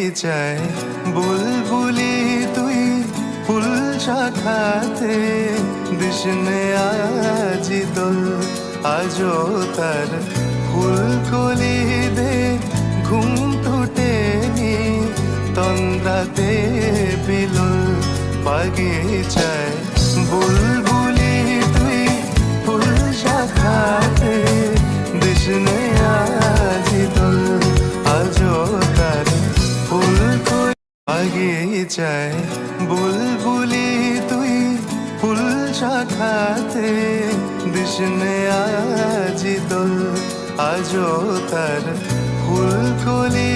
বাগিচায় বুলবুলি তুই ফুল শাখাতে দিশনে আজি দোল আজো তার ফুলকলি দে ঘুম টুটেনি তন্দ্রাতে বিলুল বাগিচায় বুলবুলি তুই ফুল শাখাতে দিশনে আজি দোল আজো তার ফুলকলি বাগিচায় বুলবুলি তুই ফুল শাখাতে দিশনে আজি দোল আজো তার ফুলকলি